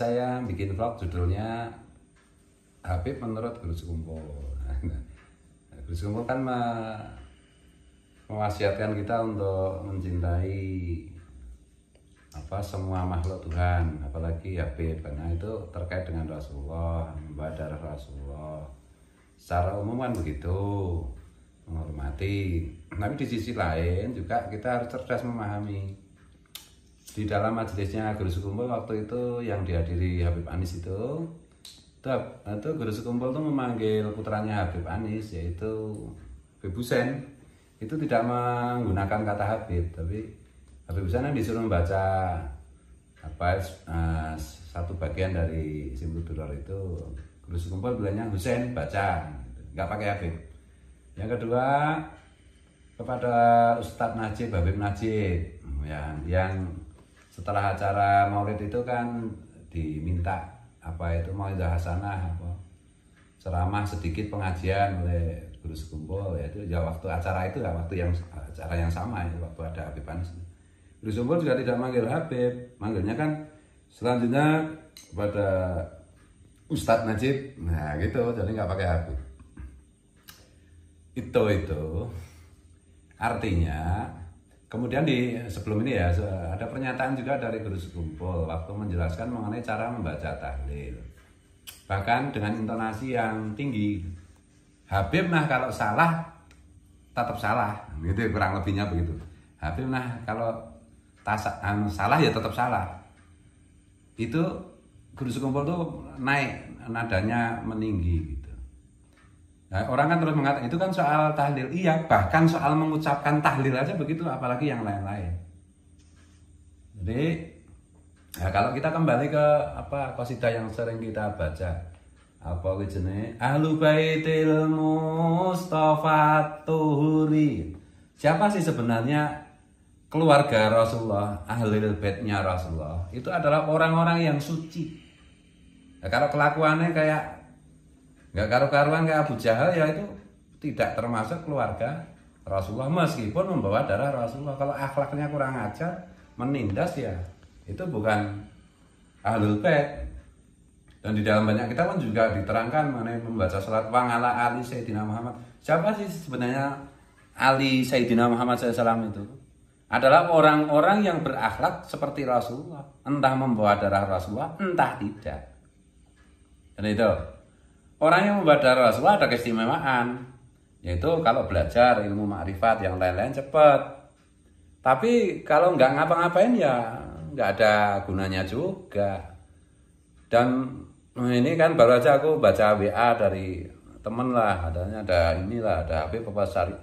saya bikin vlog judulnya Habib menurut Guru Sekumpul. Guru Sekumpul kan mewasiatkan kita untuk mencintai semua makhluk Tuhan, apalagi Habib, karena itu terkait dengan Rasulullah, membawa darah Rasulullah. Secara umum kan begitu, menghormati. Tapi di sisi lain juga kita harus cerdas memahami. Di dalam majelisnya Guru Sekumpul waktu itu yang dihadiri Habib Anis itu Guru Sekumpul itu memanggil putranya Habib Anis, yaitu Habib Husain. Itu tidak menggunakan kata Habib, tapi Habib Husain disuruh membaca satu bagian dari Simpul Duror itu. Guru Sekumpul bilangnya Husain baca, nggak pakai Habib. Yang kedua kepada Ustadz Najib, Habib Najib, yang setelah acara Maulid itu kan diminta Mauidhah Hasanah, ceramah sedikit pengajian oleh Guru Sekumpul, yaitu waktu acara itu acara yang sama ya, waktu ada Habib Anis. Guru Sekumpul juga tidak manggil Habib, manggilnya kan selanjutnya kepada Ustadz Najib, gitu, jadi nggak pakai Habib. Itu artinya kemudian sebelum ini ya ada pernyataan juga dari Guru Sekumpul waktu menjelaskan mengenai cara membaca tahlil, bahkan dengan intonasi yang tinggi. Habib kalau salah tetap salah, gitu kurang lebihnya begitu. Habib kalau salah ya tetap salah. Itu Guru Sekumpul tuh naik nadanya, meninggi gitu. Nah, orang kan terus mengatakan itu kan soal tahlil, iya, bahkan soal mengucapkan tahlil aja begitu, apalagi yang lain-lain. Jadi kalau kita kembali ke qasidah yang sering kita baca, Ahlu Baitil Mustafa Tuhuri. Siapa sih sebenarnya keluarga Rasulullah, ahlul baitnya Rasulullah? Itu adalah orang-orang yang suci. Nah, kalau kelakuannya kayak nggak karu-karuan kayak Abu Jahal, ya itu tidak termasuk keluarga Rasulullah meskipun membawa darah Rasulullah. Kalau akhlaknya kurang ajar, menindas, ya itu bukan ahlul bait. Dan di dalam banyak kitab kan juga diterangkan mengenai membaca salat wangala Ali Sayyidina Muhammad. Siapa sih sebenarnya Ali Sayyidina Muhammad SAW itu? Adalah orang-orang yang berakhlak seperti Rasulullah, entah membawa darah Rasulullah, entah tidak. Dan itu orang yang membawa darah Rasulullah ada keistimewaan, yaitu kalau belajar ilmu makrifat yang lain-lain cepat. Tapi kalau nggak ngapa-ngapain ya nggak ada gunanya juga. Dan ini kan baru aja aku baca WA dari temen lah, ada Habib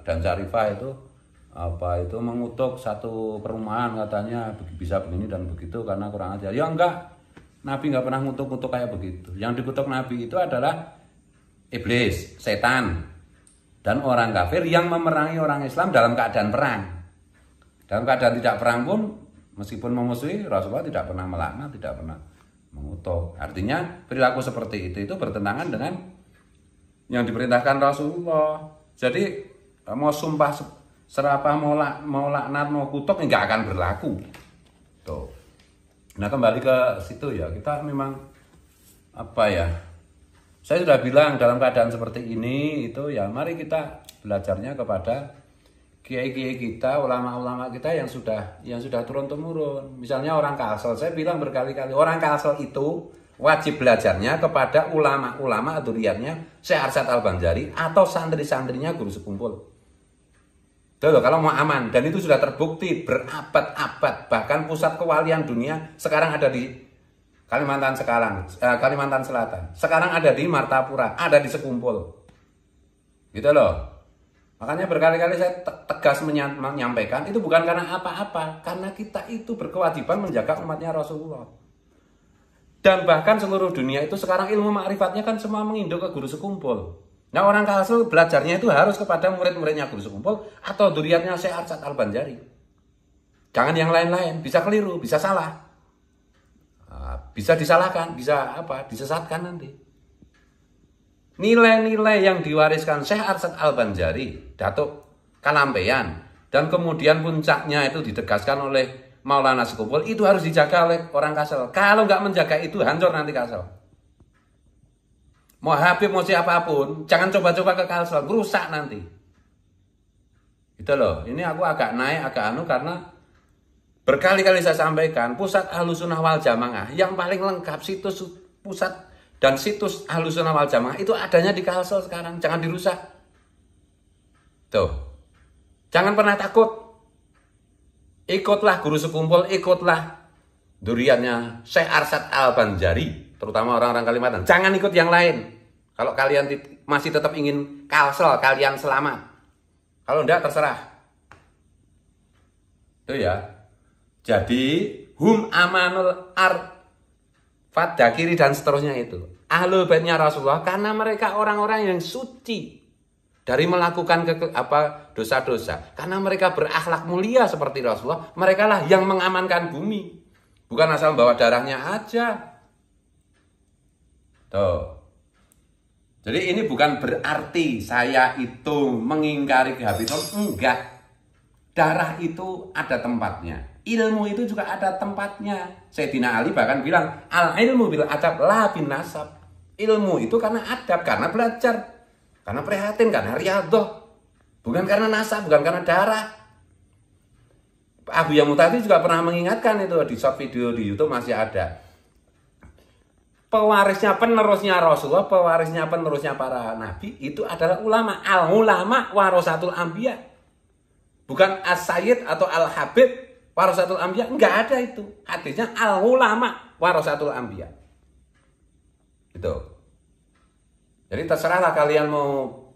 dan Syarifah itu mengutuk satu perumahan, katanya bisa begini dan begitu karena kurang ajar. Ya enggak, Nabi nggak pernah ngutuk-ngutuk kayak begitu. Yang dikutuk Nabi itu adalah iblis, setan, dan orang kafir yang memerangi orang Islam dalam keadaan perang. Dalam keadaan tidak perang pun, meskipun memusuhi, Rasulullah tidak pernah melaknat, tidak pernah mengutuk. Artinya perilaku seperti itu bertentangan dengan yang diperintahkan Rasulullah. Jadi mau sumpah serapah, mau laknat, mau kutuk, nggak akan berlaku. Tuh. Nah, kembali ke situ ya, kita memang saya sudah bilang dalam keadaan seperti ini itu ya mari kita belajarnya kepada kiai-kiai kita, ulama-ulama kita yang sudah turun-temurun. Misalnya orang Kalsel, saya bilang berkali-kali, orang Kalsel itu wajib belajarnya kepada ulama-ulama dzurriyyatnya Syekh Arsyad Al-Banjari atau santri-santrinya Guru Sekumpul. Tuh, kalau mau aman, dan itu sudah terbukti berabad-abad, bahkan pusat kewalian dunia sekarang ada di Kalimantan Selatan. Sekarang ada di Martapura, ada di Sekumpul. Gitu loh. Makanya berkali-kali saya tegas menyampaikan, itu bukan karena apa-apa, karena kita itu berkewajiban menjaga umatnya Rasulullah. Dan bahkan seluruh dunia itu sekarang ilmu makrifatnya kan semua menginduk ke Guru Sekumpul. Nah, orang Kalsel belajarnya itu harus kepada murid-muridnya Guru Sekumpul atau dzurriyyatnya Syekh Arsyad Al-Banjari. Jangan yang lain-lain, bisa keliru, bisa salah. Bisa disalahkan, bisa disesatkan nanti. Nilai-nilai yang diwariskan Syekh Arsyad Al-Banjari, Datuk Kalampeyan, dan kemudian puncaknya itu ditegaskan oleh Maulana Sekumpul itu harus dijaga oleh orang Kalsel. Kalau nggak menjaga itu hancur nanti Kalsel. Mau Habib mau siapapun, jangan coba-coba ke Kalsel, rusak nanti. Gitu loh. Ini aku agak naik, agak karena berkali-kali saya sampaikan, pusat Ahlussunnah wal Jamaah yang paling lengkap situs pusat dan situs Ahlussunnah wal Jamaah itu adanya di Kalsel sekarang, jangan dirusak. Tuh. Jangan pernah takut. Ikutlah guru sekumpul, ikutlah duriannya Syekh Arsyad Al-Banjari, terutama orang-orang Kalimantan. Jangan ikut yang lain. Kalau kalian masih tetap ingin Kalsel, kalian selamat. Kalau enggak, terserah. Itu ya. Jadi, hum amanul fadakiri dan seterusnya itu. Ahlul baitnya Rasulullah, karena mereka orang-orang yang suci dari melakukan dosa-dosa. Karena mereka berakhlak mulia seperti Rasulullah, mereka lah yang mengamankan bumi. Bukan asal bawa darahnya aja. Tuh. Jadi ini bukan berarti saya itu mengingkari kehabisan. Enggak. Darah itu ada tempatnya. Ilmu itu juga ada tempatnya. Sayyidina Ali bahkan bilang, al-ilmu bil adab la bin nasab. Ilmu itu karena adab, karena belajar. Karena prihatin, karena riyadhah. Bukan karena nasab, bukan karena darah. Abu Yamutati juga pernah mengingatkan itu di short video di YouTube masih ada. Pewarisnya, penerusnya Rasulullah, pewarisnya, penerusnya para nabi itu adalah ulama. Al-ulama warasatul anbiya. Bukan as-sayyid atau al-habib warasatul anbiya. Enggak ada itu. Hadisnya al-ulama warasatul anbiya. Gitu. Jadi terserahlah kalian mau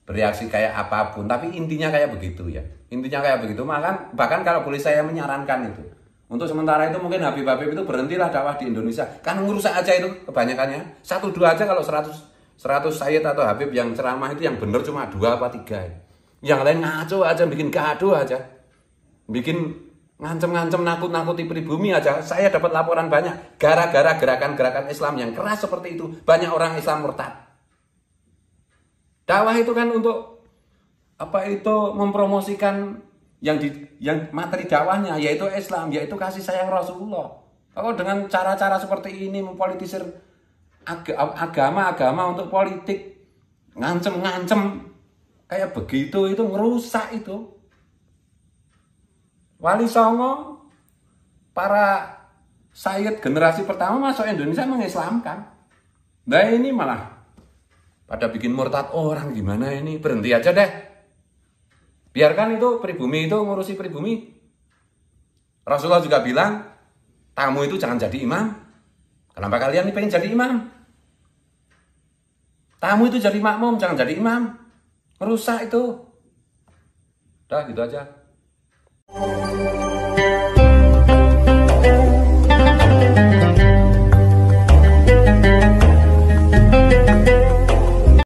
bereaksi kayak apapun, tapi intinya kayak begitu ya. Intinya kayak begitu. Bahkan kalau boleh saya menyarankan itu, untuk sementara itu mungkin Habib-Habib itu berhentilah dakwah di Indonesia. Kan ngerusak aja itu kebanyakannya. 1-2 aja kalau 100 sayyid atau Habib yang ceramah itu yang benar cuma 2 apa 3. Yang lain ngaco aja, bikin gaduh aja. Bikin ngancem-ngancem, nakut-nakuti pribumi aja. Saya dapat laporan banyak gara-gara gerakan-gerakan Islam yang keras seperti itu. Banyak orang Islam murtad. Dakwah itu kan untuk mempromosikan yang materi dakwahnya yaitu Islam, yaitu kasih sayang Rasulullah. Kalau dengan cara-cara seperti ini mempolitisir agama untuk politik, ngancem-ngancem kayak begitu, itu ngerusak itu. Wali Songo, para sayyid generasi pertama masuk Indonesia mengislamkan. Nah ini malah pada bikin murtad orang, gimana ini? Berhenti aja deh. Biarkan itu pribumi itu ngurusi pribumi. Rasulullah juga bilang, tamu itu jangan jadi imam. Kenapa kalian ini pengen jadi imam? Tamu itu jadi makmum, jangan jadi imam. Merusak itu. Udah gitu aja.